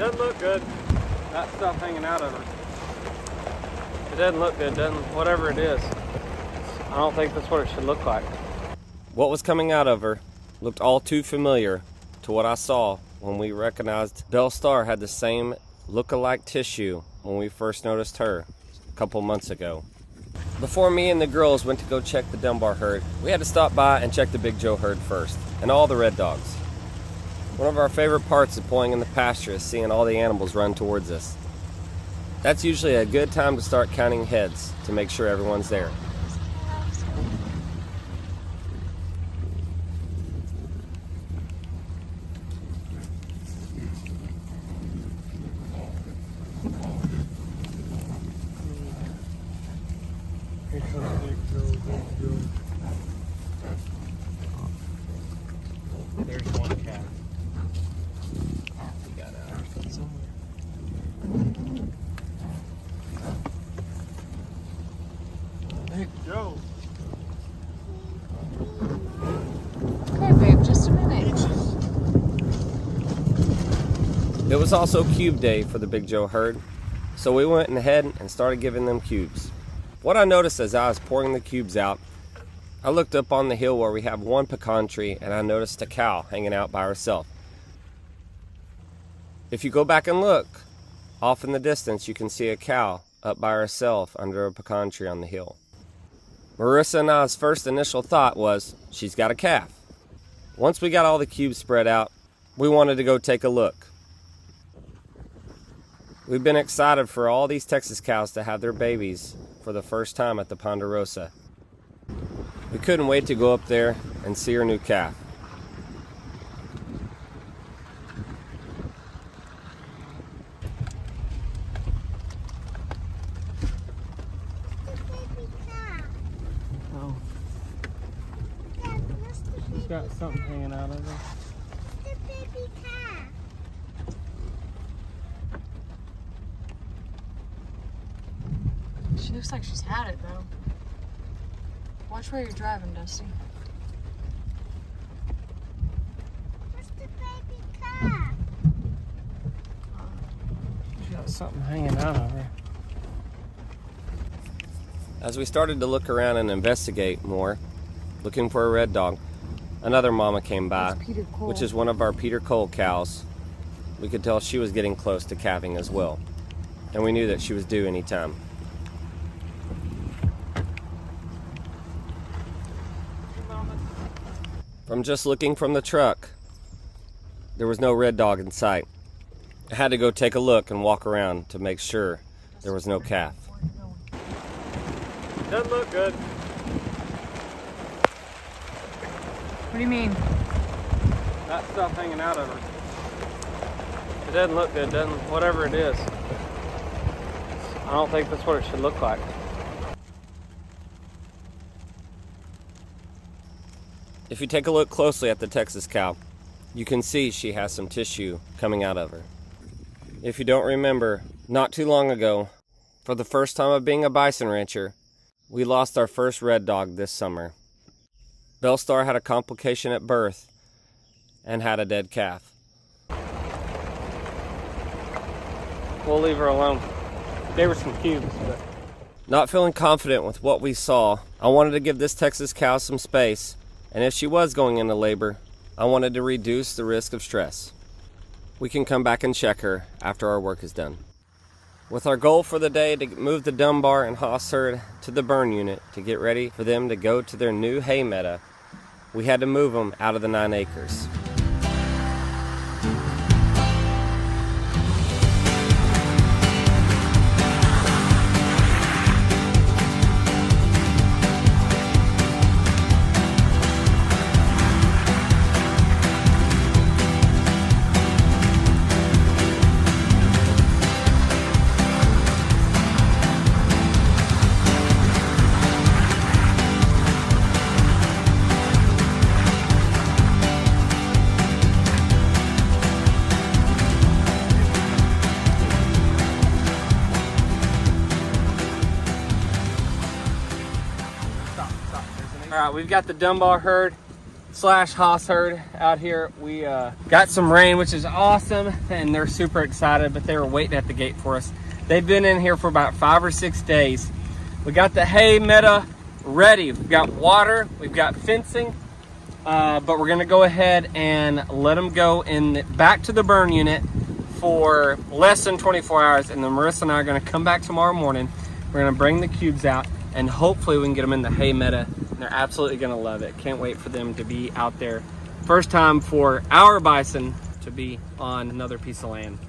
Doesn't look good. That stuff hanging out of her. It doesn't look good, whatever it is. I don't think that's what it should look like. What was coming out of her looked all too familiar to what I saw when we recognized Belle Star had the same look-alike tissue when we first noticed her a couple months ago. Before me and the girls went to go check the Dunbar herd, we had to stop by and check the Big Joe herd first, and all the red dogs. One of our favorite parts of pulling in the pasture is seeing all the animals run towards us. That's usually a good time to start counting heads to make sure everyone's there. There's one calf. We got our foot somewhere. Big Joe. Okay, babe, just a minute. It was also cube day for the Big Joe herd, so we went ahead and started giving them cubes. What I noticed as I was pouring the cubes out, I looked up on the hill where we have one pecan tree and I noticed a cow hanging out by herself. If you go back and look, off in the distance you can see a cow up by herself under a pecan tree on the hill. Marissa and I's first initial thought was, she's got a calf. Once we got all the cubes spread out, we wanted to go take a look. We've been excited for all these Texas cows to have their babies for the first time at the Ponderosa. We couldn't wait to go up there and see her new calf. Oh. She's got something hanging out of her. The baby calf. She looks like she's had it, though. Watch where you're driving, Dusty. What's the baby calf? She's got something hanging out of her. As we started to look around and investigate more, looking for a red dog, another mama came by, which is one of our Peter Cole cows. We could tell she was getting close to calving as well, and we knew that she was due any time. From just looking from the truck, there was no red dog in sight. I had to go take a look and walk around to make sure there was no calf. Doesn't look good. What do you mean? That stuff hanging out of her. It doesn't look good, whatever it is. I don't think that's what it should look like. If you take a look closely at the Texas cow, you can see she has some tissue coming out of her. If you don't remember, not too long ago, for the first time of being a bison rancher, we lost our first red dog this summer. Belle Star had a complication at birth and had a dead calf. We'll leave her alone. Gave her some cubes, but... Not feeling confident with what we saw, I wanted to give this Texas cow some space. And if she was going into labor, I wanted to reduce the risk of stress. We can come back and check her after our work is done. With our goal for the day to move the Dunbar and Haas herd to the burn unit to get ready for them to go to their new hay meadow, we had to move them out of the 9 acres. All right, we've got the Dunbar herd slash hoss herd out here. We got some rain, which is awesome, and they're super excited, but they were waiting at the gate for us. They've been in here for about 5 or 6 days. We got the hay meadow ready. We've got water, we've got fencing, but we're gonna go ahead and let them go back to the burn unit for less than 24 hours, and then Marissa and I are gonna come back tomorrow morning. We're gonna bring the cubes out, and hopefully we can get them in the hay meadow. They're absolutely gonna love it. Can't wait for them to be out there. First time for our bison to be on another piece of land.